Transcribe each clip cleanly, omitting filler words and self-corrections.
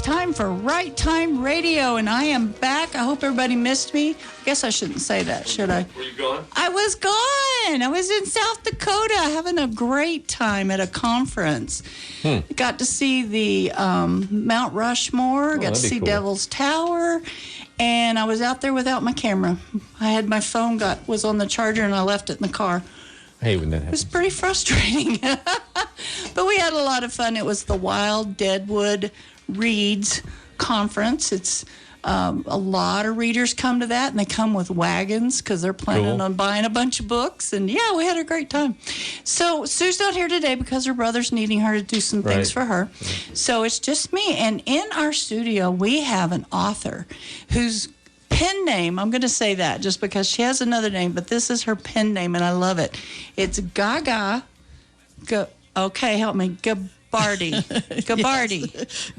time for Right Time Radio, and I am back. I hope everybody missed me. I guess I shouldn't say that, should I? Were you gone? I was gone. I was in South Dakota having a great time at a conference. Got to see the Mount Rushmore, got to see cool. Devil's Tower, and I was out there without my camera. I had my phone was on the charger, and I left it in the car. I hate when that It was happens. pretty frustrating, but we had a lot of fun. It was the Wild Deadwood Reads Conference. It's a lot of readers come to that, and they come with wagons because they're planning on buying a bunch of books. And yeah, we had a great time. So Sue's not here today because her brother's needing her to do some things for her. So it's just me. And in our studio, we have an author whose pen name, I'm going to say that just because she has another name, but this is her pen name, and I love it. It's Gaga. Okay, help me. Gabardi.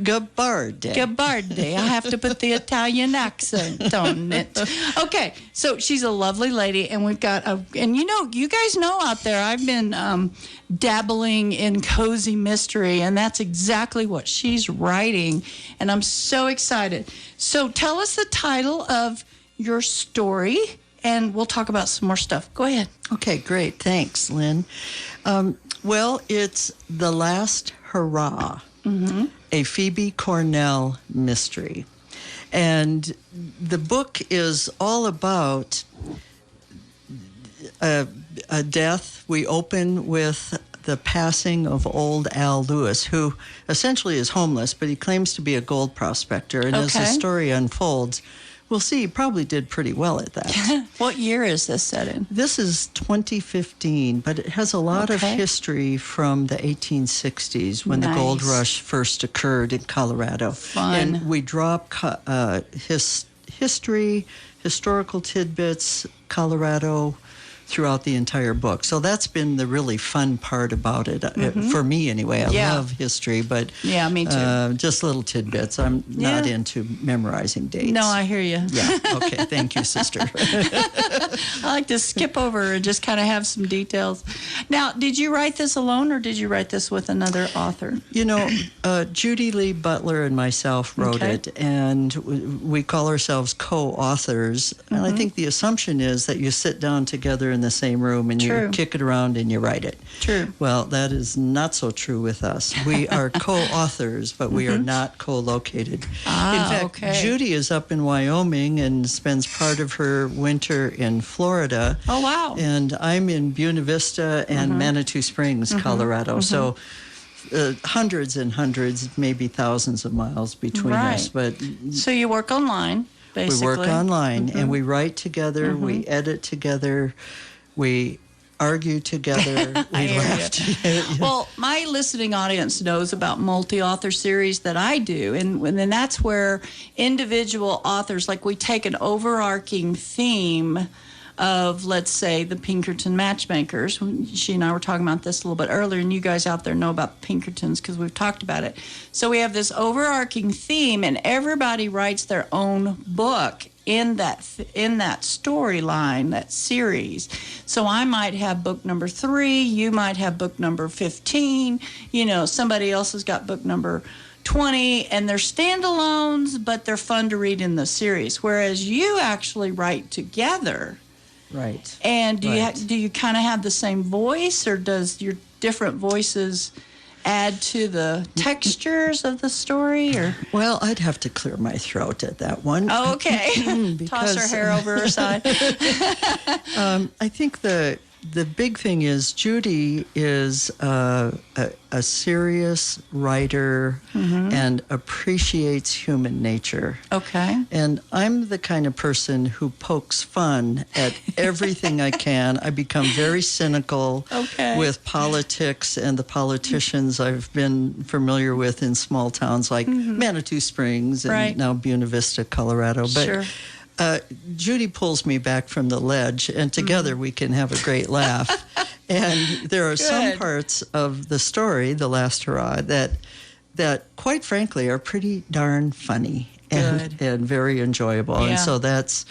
Gabardi. I have to put the Italian accent on it. Okay, so she's a lovely lady, and we've got and you guys know out there, I've been dabbling in cozy mystery, and that's exactly what she's writing, and I'm so excited. So tell us the title of your story, and we'll talk about some more stuff. Go ahead. Okay, great. Thanks, Lynn. Well, it's The Last Hurrah, a Phoebe Cornell mystery. And the book is all about a death. We open with the passing of old Al Lewis, who essentially is homeless, but he claims to be a gold prospector. And as the story unfolds, we'll see he probably did pretty well at that. What year is this set in? This is 2015, but it has a lot of history from the 1860s when the gold rush first occurred in Colorado. Fun. And we drop history, historical tidbits, Colorado, throughout the entire book. So that's been the really fun part about it, for me anyway. I love history, but me too. just little tidbits. I'm not into memorizing dates. No, I hear you. Yeah, okay, thank you, sister. I like to skip over and just kind of have some details. Now, did you write this alone, or did you write this with another author? You know, Judy Lee Butler and myself wrote it, and we call ourselves co-authors. And I think the assumption is that you sit down together in the same room and you kick it around and you write it. True. Well, that is not so true with us. We are co-authors, but we are not co-located. In fact, Judy is up in Wyoming and spends part of her winter in Florida. Oh, wow. And I'm in Buena Vista and Manitou Springs, Colorado. So hundreds and hundreds, maybe thousands of miles between us. But so you work online, basically. We work online, and we write together, we edit together, we argue together, we laugh together. Well, my listening audience knows about multi-author series that I do, and then that's where individual authors, like we take an overarching theme of, let's say, the Pinkerton Matchmakers. She and I were talking about this a little bit earlier, and you guys out there know about the Pinkertons because we've talked about it. So we have this overarching theme, and everybody writes their own book in that storyline, that series. So I might have book number 3, you might have book number 15, somebody else has got book number 20, and they're standalones, but they're fun to read in the series, whereas you actually write together. Right. And do you kind of have the same voice, or does your different voices add to the textures of the story? Or well, I'd have to clear my throat at that one. Oh, okay. Toss her hair over her side. I think the big thing is Judy is a serious writer and appreciates human nature. Okay. And I'm the kind of person who pokes fun at everything I can. I become very cynical with politics and the politicians I've been familiar with in small towns like Manitou Springs and now Buena Vista, Colorado. But Judy pulls me back from the ledge, and together we can have a great laugh. And there are some parts of the story, The Last Hurrah, that quite frankly are pretty darn funny and very enjoyable. And so that's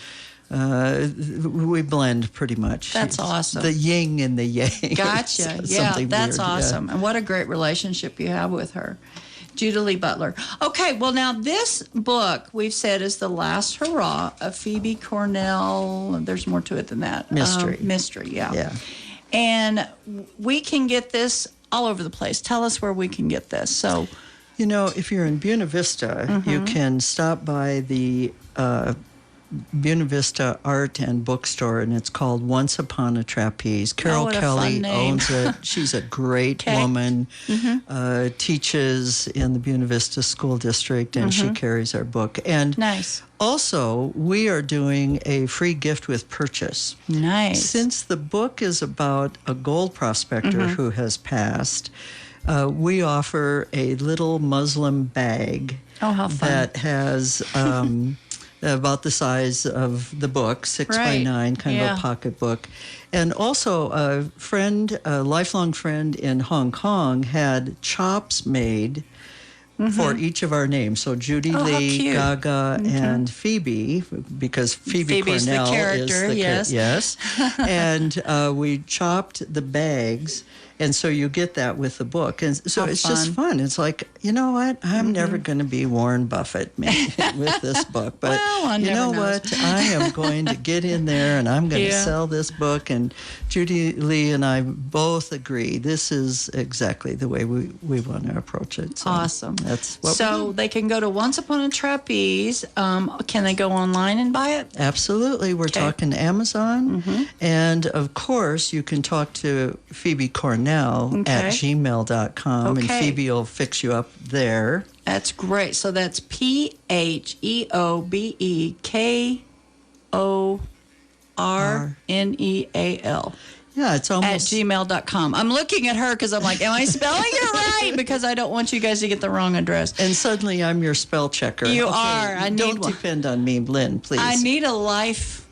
we blend pretty much. That's awesome. The yin and the yang. Gotcha. Yeah, that's awesome. And what a great relationship you have with her. Judah Lee Butler. Okay, well, now this book we've said is The Last Hurrah of Phoebe Cornell. There's more to it than that. Mystery, yeah. And we can get this all over the place. Tell us where we can get this. So, if you're in Buena Vista, you can stop by the Buena Vista Art and Bookstore, and it's called Once Upon a Trapeze. Carol Kelly owns it. She's a great woman, teaches in the Buena Vista School District, and she carries our book. And also, we are doing a free gift with purchase. Nice. Since the book is about a gold prospector who has passed, we offer a little muslin bag that has... about the size of the book, 6 by 9, kind of a pocket book. And also a lifelong friend in Hong Kong had chops made for each of our names. So Judy Lee, Gaga, and Phoebe, because Phoebe's Cornell the character, is the yes. And we chopped the bags. And so you get that with the book. And so it's just fun. It's like, you know what? I'm never going to be Warren Buffett with this book. But you know what? I am going to get in there and I'm going to sell this book. And Judy Lee and I both agree this is exactly the way we want to approach it. So awesome. That's what so they can go to Once Upon a Trapeze. Can they go online and buy it? Absolutely. We're talking Amazon. And, of course, you can talk to Phoebe Cornell at gmail.com, and Phoebe will fix you up there. That's great. So that's PHEOBEKORNEAL. Yeah, it's almost... At gmail.com. I'm looking at her because I'm like, am I spelling it right? Because I don't want you guys to get the wrong address. And suddenly I'm your spell checker. You are. I don't depend on me, Lynn, please. I need a life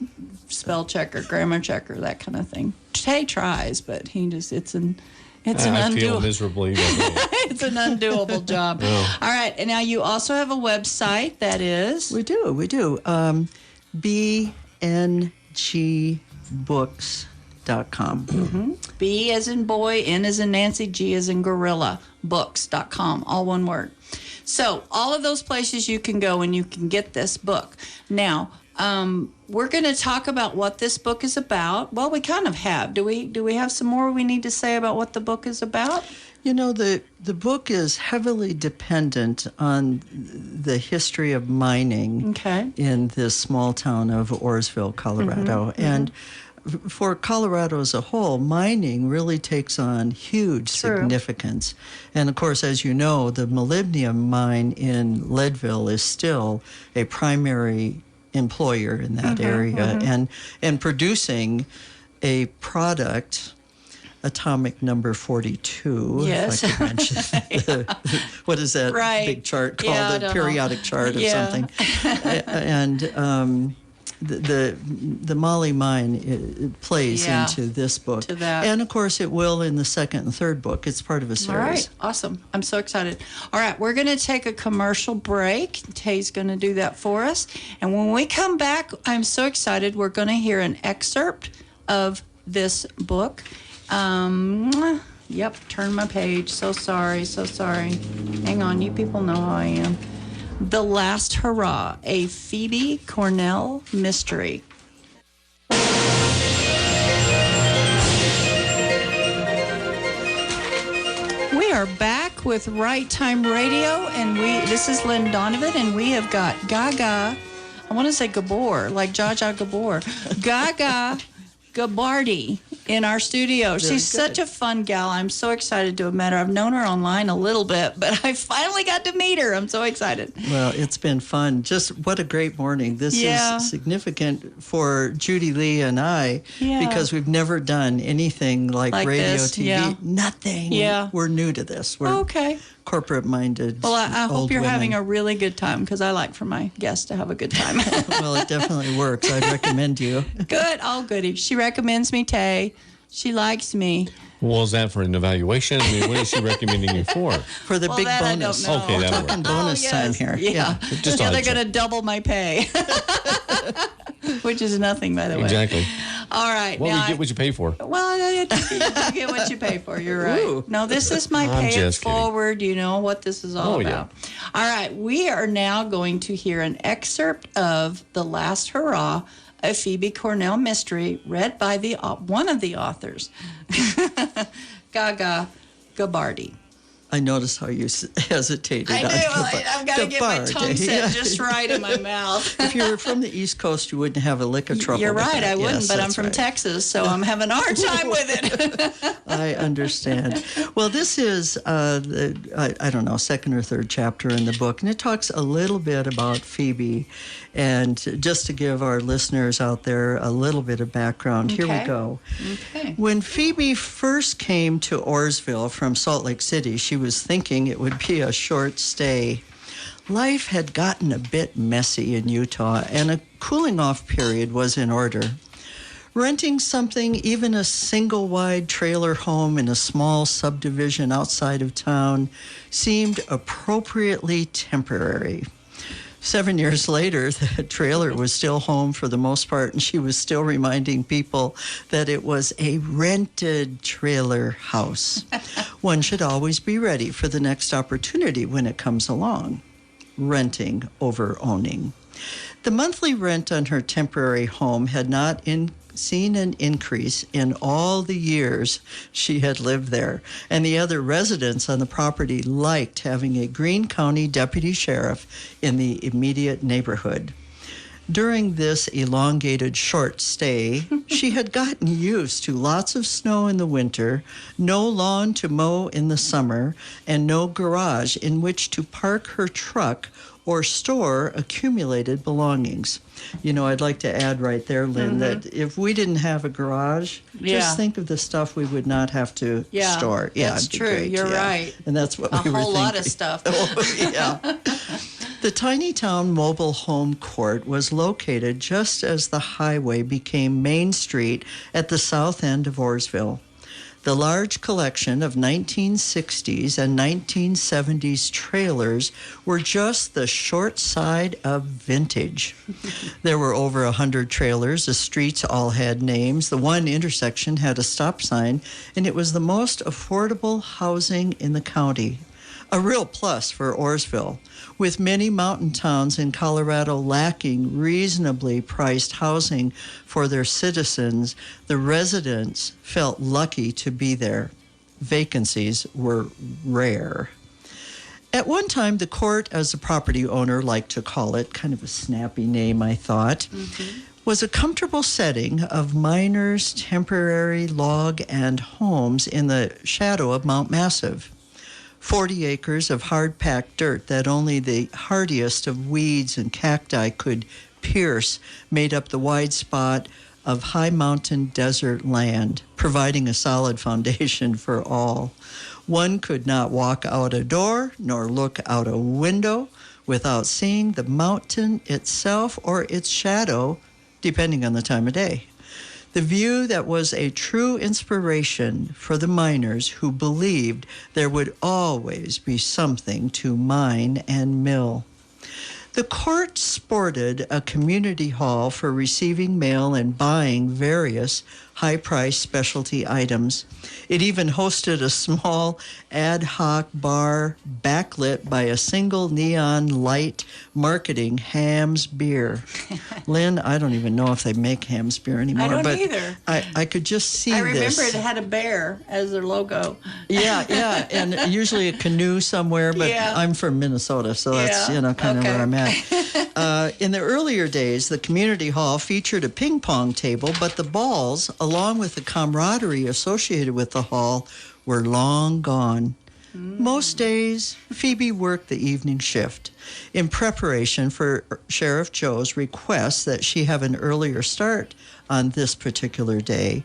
spell checker, grammar checker, that kind of thing. Tay tries, but he just, it's an I feel miserably. It's an undoable job. Oh. All right. And now you also have a website that is? We do. BNGBooks.com. B as in boy, N as in Nancy, G as in gorilla, books.com, all one word. So all of those places you can go and you can get this book. Now, we're going to talk about what this book is about. Well, we kind of have. Do we have some more we need to say about what the book is about? The book is heavily dependent on the history of mining in this small town of Oarsville, Colorado. And for Colorado as a whole, mining really takes on huge significance. And of course, as you know, the molybdenum mine in Leadville is still a primary employer in that area, and producing a product, atomic number 42, if I could mention. What is that big chart called? The periodic chart or something. And the Molly mine it plays into this book. And of course it will in the second and third book. It's part of a series. All right, awesome. I'm so excited. All right, we're going to take a commercial break. Tay's going to do that for us. And when we come back, I'm so excited. We're going to hear an excerpt of this book. Yep, turn my page. So sorry. Hang on, you people know how I am. The Last Hurrah, a Phoebe Cornell mystery. We are back with Right Time Radio, and this is Lynn Donovan, and we have got Gaga, I want to say Gabor, like Jaja Gabor, Gaga Gabardi in our studio. She's such a fun gal. I'm so excited to have met her. I've known her online a little bit, but I finally got to meet her. I'm so excited. Well, it's been fun. Just what a great morning. This is significant for Judy Lee and I because we've never done anything like radio, this. TV. Nothing. We're new to this. We're corporate-minded. Well, I hope you're having a really good time because I like for my guests to have a good time. Well, it definitely works. I'd recommend you. Good. All goody. She recommends me, Tay. She likes me. Well, is that for an evaluation? I mean, what is she recommending you for? For the big bonus. Okay, we're talking bonus time here. Yeah. They're going to double my pay, which is nothing, by the way. Exactly. All right. Well, now we get what you pay for. Well, you get what you pay for. You're right. Ooh. No, this is my I'm pay it just kidding. forward. You know what this is all Oh, about. All right. We are now going to hear an excerpt of The Last Hurrah, a Phoebe Cornell mystery, read by one of the authors, Gaga Gabardi. I noticed how you hesitated. I do. I've got to get my tongue set just right in my mouth. If you were from the East Coast, you wouldn't have a lick of trouble. You're with right, that. I wouldn't, Yes, but I'm that's from right. Texas, so I'm having a hard time with it. I understand. Well, this is, I don't know, second or third chapter in the book, and it talks a little bit about Phoebe. And just to give our listeners out there a little bit of background, here we go. Okay. When Phoebe first came to Oarsville from Salt Lake City, she was thinking it would be a short stay. Life had gotten a bit messy in Utah, and a cooling off period was in order. Renting something, even a single-wide trailer home in a small subdivision outside of town, seemed appropriately temporary. 7 years later, the trailer was still home for the most part, and she was still reminding people that it was a rented trailer house. One should always be ready for the next opportunity when it comes along. Renting over owning. The monthly rent on her temporary home had not seen an increase in all the years she had lived there, and the other residents on the property liked having a Greene County deputy sheriff in the immediate neighborhood. During this elongated short stay, she had gotten used to lots of snow in the winter, no lawn to mow in the summer, and no garage in which to park her truck or store accumulated belongings. You know, I'd like to add right there, Lynn, that if we didn't have a garage, just think of the stuff we would not have to store. Yeah, that's it'd be true. great. You're right. And that's what we were thinking. A whole lot of stuff. Oh, yeah. The tiny town mobile home court was located just as the highway became Main Street at the south end of Oarsville. The large collection of 1960s and 1970s trailers were just the short side of vintage. There were over 100 trailers. The streets all had names. The one intersection had a stop sign, and it was the most affordable housing in the county. A real plus for Oarsville. With many mountain towns in Colorado lacking reasonably priced housing for their citizens, the residents felt lucky to be there. Vacancies were rare. At one time, the court, as the property owner liked to call it, kind of a snappy name, I thought, was a comfortable setting of miners' temporary log and homes in the shadow of Mount Massive. 40 acres of hard-packed dirt that only the hardiest of weeds and cacti could pierce made up the wide spot of high mountain desert land, providing a solid foundation for all. One could not walk out a door nor look out a window without seeing the mountain itself or its shadow, depending on the time of day. The view that was a true inspiration for the miners who believed there would always be something to mine and mill. The court sported a community hall for receiving mail and buying various high-priced specialty items. It even hosted a small ad hoc bar backlit by a single neon light marketing Ham's beer. Lynn, I don't even know if they make Ham's beer anymore. I don't but either. I could just see this. I remember it had a bear as their logo. Yeah, and usually a canoe somewhere, but I'm from Minnesota, so that's, kind of where I'm at. In the earlier days, the community hall featured a ping pong table, but the balls, along with the camaraderie associated with the hall, were long gone. Most days, Phoebe worked the evening shift in preparation for Sheriff Joe's request that she have an earlier start on this particular day.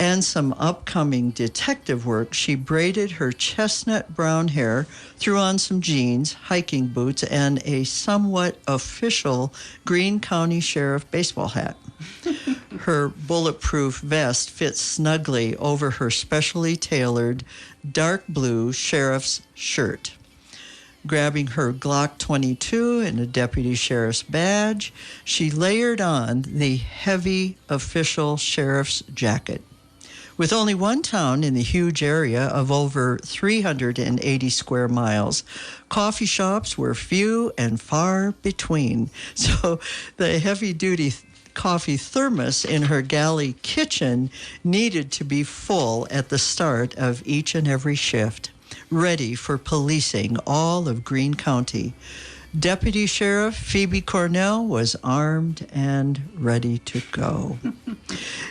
And some upcoming detective work, she braided her chestnut brown hair, threw on some jeans, hiking boots, and a somewhat official Greene County Sheriff baseball hat. Her bulletproof vest fit snugly over her specially tailored dark blue sheriff's shirt. Grabbing her Glock 22 and a deputy sheriff's badge, she layered on the heavy official sheriff's jacket. With only one town in the huge area of over 380 square miles, coffee shops were few and far between. So the heavy-duty coffee thermos in her galley kitchen needed to be full at the start of each and every shift, ready for policing all of Greene County. Deputy Sheriff Phoebe Cornell was armed and ready to go.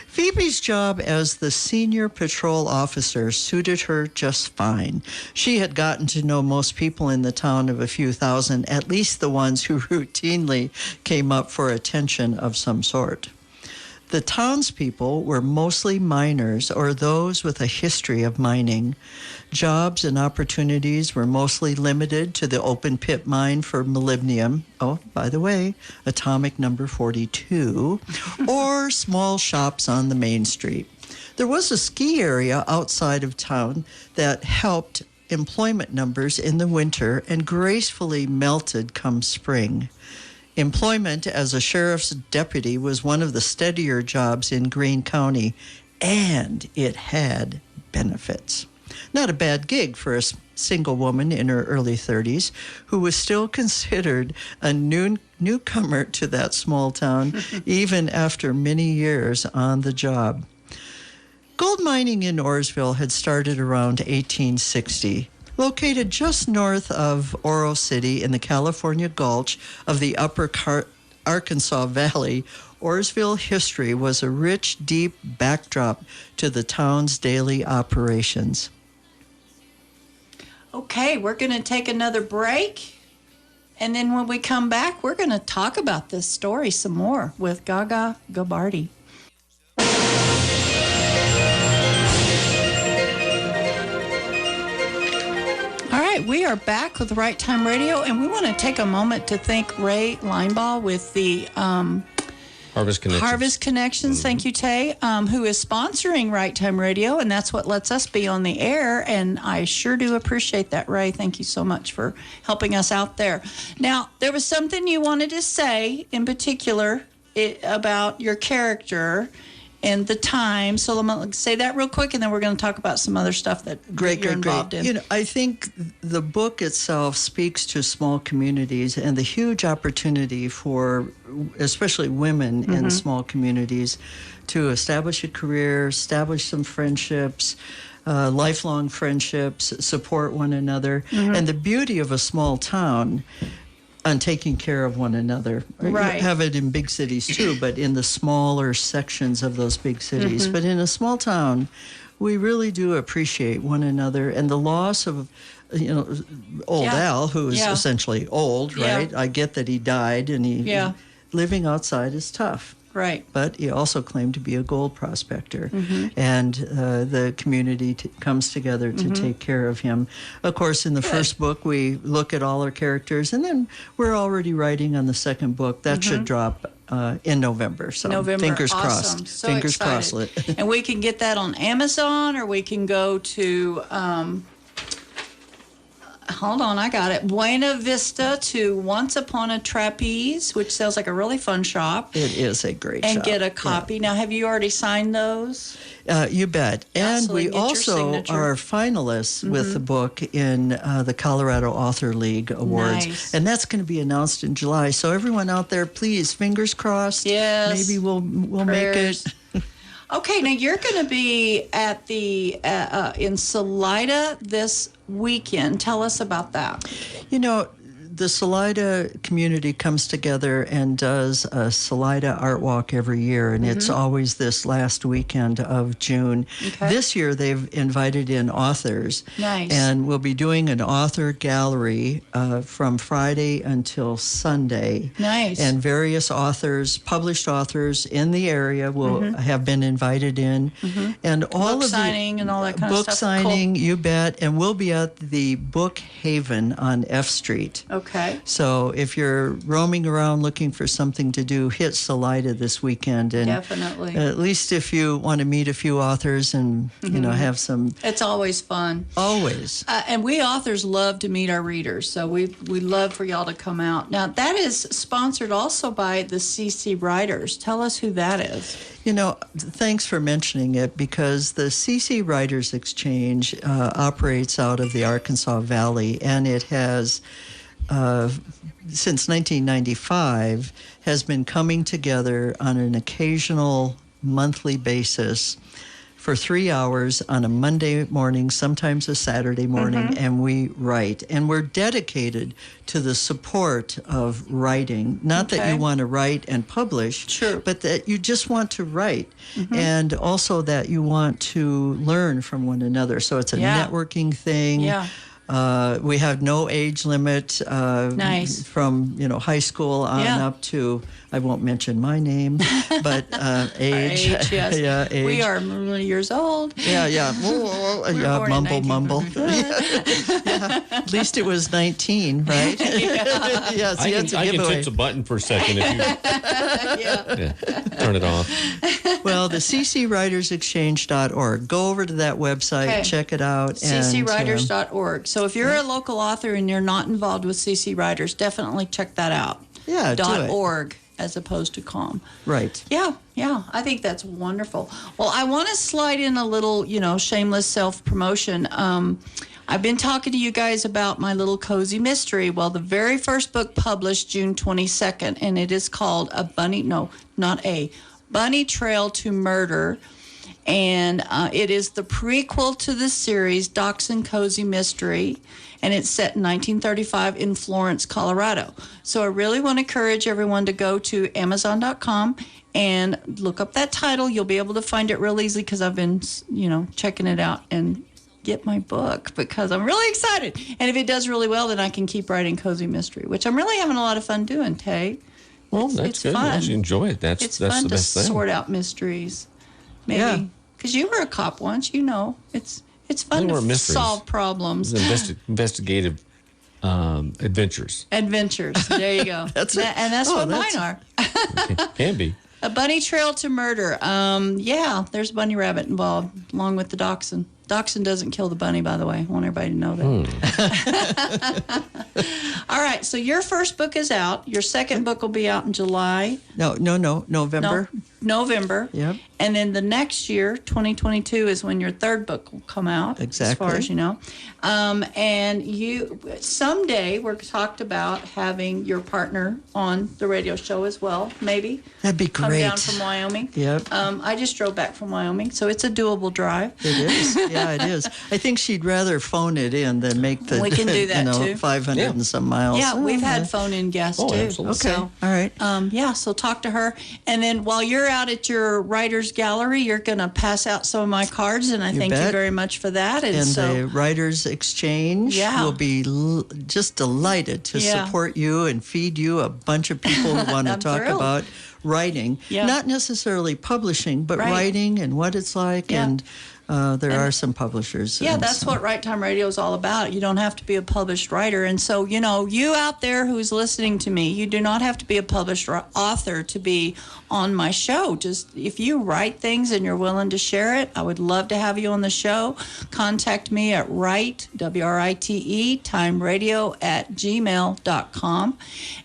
Phoebe's job as the senior patrol officer suited her just fine. She had gotten to know most people in the town of a few thousand, at least the ones who routinely came up for attention of some sort. The townspeople were mostly miners or those with a history of mining. Jobs and opportunities were mostly limited to the open pit mine for molybdenum, oh, by the way, atomic number 42, or small shops on the main street. There was a ski area outside of town that helped employment numbers in the winter and gracefully melted come spring. Employment as a sheriff's deputy was one of the steadier jobs in Greene County, and it had benefits. Not a bad gig for a single woman in her early 30s who was still considered a newcomer to that small town, even after many years on the job. Gold mining in Oroville had started around 1860. Located just north of Oro City in the California Gulch of the Upper Arkansas Valley, Oroville history was a rich, deep backdrop to the town's daily operations. Okay, we're going to take another break. And then when we come back, we're going to talk about this story some more with Gaga Gabardi. All right, we are back with Right Time Radio, and we want to take a moment to thank Ray Linebaugh with the Harvest Connections. Thank you, Tay, who is sponsoring Right Time Radio, and that's what lets us be on the air, and I sure do appreciate that, Ray. Thank you so much for helping us out there. Now, there was something you wanted to say in particular about your character and the time. So let me say that real quick, and then we're going to talk about some other stuff that you're involved in. You know, I think the book itself speaks to small communities and the huge opportunity for especially women in small communities to establish a career, establish some friendships, lifelong friendships, support one another. And the beauty of a small town on taking care of one another. Right. You have it in big cities too, but in the smaller sections of those big cities. But in a small town, we really do appreciate one another. And the loss of, old Al, who is essentially old, right? I get that he died, and living outside is tough. Right. But he also claimed to be a gold prospector. And the community comes together to take care of him. Of course, in the first book, we look at all our characters, and then we're already writing on the second book. That should drop in November. So fingers crossed. So fingers excited. crossed. And we can get that on Amazon, or we can go to... hold on, I got it. Buena Vista to Once Upon a Trapeze, which sounds like a really fun shop. It is a great shop. And get a copy. Now, have you already signed those? You bet. And we also are finalists with the book in the Colorado Author League Awards. Nice. And that's going to be announced in July. So everyone out there, please, fingers crossed. Yes. Maybe we'll make it. Okay, now you're going to be at the in Salida this weekend. Tell us about that. You know, the Salida community comes together and does a Salida Art Walk every year, and it's always this last weekend of June. Okay. This year, they've invited in authors. Nice. And we'll be doing an author gallery from Friday until Sunday. Nice. And various authors, published authors in the area will have been invited in. And all Book of signing and all that kind of stuff. Book signing, cool. You bet. And we'll be at the Book Haven on F Street. Okay. Okay. So if you're roaming around looking for something to do, hit Salida this weekend. And definitely. At least if you want to meet a few authors and, have some... It's always fun. Always. And we authors love to meet our readers, so we love for y'all to come out. Now, that is sponsored also by the CC Writers. Tell us who that is. Thanks for mentioning it, because the CC Writers Exchange operates out of the Arkansas Valley, and it has, since 1995, has been coming together on an occasional monthly basis for 3 hours on a Monday morning, sometimes a Saturday morning, and we write. And we're dedicated to the support of writing. Not that you want to write and publish, but that you just want to write. And also that you want to learn from one another. So it's a networking thing. Yeah. We have no age limit Nice. from high school on up to, I won't mention my name, but age. Age, yes. Yeah, age. We are years old. Yeah. born in Mumble. Yeah. At least it was 19, right? Yes, I can touch the button for a second if you turn it off. Well, the ccwritersexchange.org. Go over to that website, check it out. ccwriters.org. So if you're a local author and you're not involved with CC Writers, definitely check that out. Yeah, do it. .org as opposed to .com. Right. Yeah. I think that's wonderful. Well, I want to slide in a little, shameless self-promotion. I've been talking to you guys about my little cozy mystery. Well, the very first book published June 22nd, and it is called Bunny Trail to Murder. And it is the prequel to the series, Dachshund Cozy Mystery, and it's set in 1935 in Florence, Colorado. So I really want to encourage everyone to go to Amazon.com and look up that title. You'll be able to find it real easily because I've been, checking it out and get my book because I'm really excited. And if it does really well, then I can keep writing cozy mystery, which I'm really having a lot of fun doing, Tay. Well, that's good. Fun. You enjoy it. That's it's the fun best to thing. sort out mysteries. Maybe. Yeah. Because you were a cop once, it's fun They to weren't mysteries. solve problems. Investigative adventures. Adventures. There you go. That's it. And that's what mine are. Can be. A bunny trail to murder. There's a bunny rabbit involved, along with the dachshund. Dachshund doesn't kill the bunny, by the way. I want everybody to know that. All right, so your first book is out. Your second book will be out in July. No, November. November. Yep. And then the next year, 2022, is when your third book will come out. Exactly. As far as you know. And you, someday, we're talked about having your partner on the radio show as well, maybe. That'd be Come great. down from Wyoming. Yep. I just drove back from Wyoming, so it's a doable drive. It is. Yeah, it is. I think she'd rather phone it in than make the We can do that, too. 500 and some miles. Yeah, we've had phone-in guests, too. Absolutely. Okay. So, all right. so talk to her. And then while you're out at your writer's gallery, you're going to pass out some of my cards, and I thank you very much for that. And the Writers Exchange will be just delighted to support you and feed you a bunch of people who want to talk about writing. Yeah. Not necessarily publishing, but writing and what it's like. Yeah. And there are some publishers. Yeah, that's what Right Time Radio is all about. You don't have to be a published writer. And so, you out there who's listening to me, you do not have to be a published author to be on my show. Just if you write things and you're willing to share it, I would love to have you on the show. Contact me at WRITE, timeradio@gmail.com.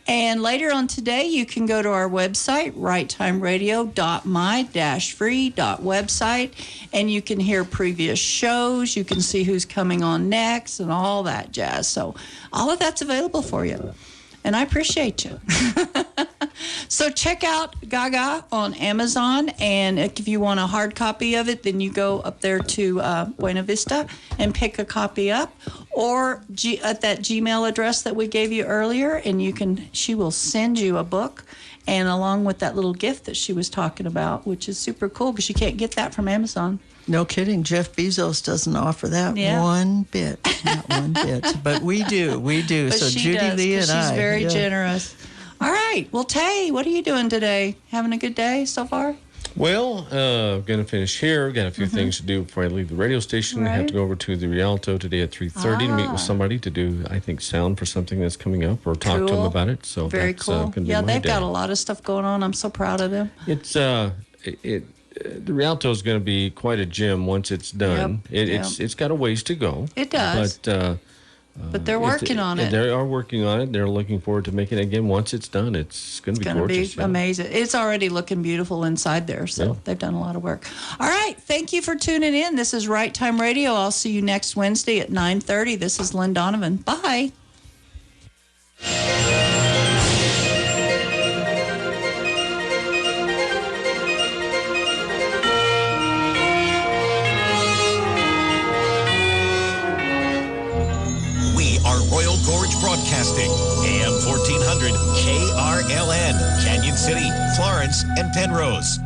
And later on today, you can go to our website, righttimeradio.my-free.website, and you can hear previous shows. You can see who's coming on next and all that jazz. So all of that's available for you. And I appreciate you. So check out Gaga on Amazon. And if you want a hard copy of it, then you go up there to Buena Vista and pick a copy up. Or at that Gmail address that we gave you earlier, and she will send you a book. And along with that little gift that she was talking about, which is super cool because you can't get that from Amazon. No kidding. Jeff Bezos doesn't offer that one bit. Not one bit. But we do. But so she Judy does, Lee and she's I. very generous. All right. Well, Tay, what are you doing today? Having a good day so far? Well, going to finish here. Got a few things to do before I leave the radio station. I have to go over to the Rialto today at 3:30 to meet with somebody to do, I think, sound for something that's coming up or talk to them about it. So very that's cool. going to be my They've day. got a lot of stuff going on. I'm so proud of them. It's the Rialto is going to be quite a gym once it's done. It's got a ways to go. It does. But they're working on it. They are working on it. They're looking forward to making it again. Once it's done, it's going to be gorgeous. It's going to be amazing. It's already looking beautiful inside there, so they've done a lot of work. All right. Thank you for tuning in. This is Right Time Radio. I'll see you next Wednesday at 9:30. This is Lynn Donovan. Bye. Royal Gorge Broadcasting, AM 1400, KRLN, Canyon City, Florence, and Penrose.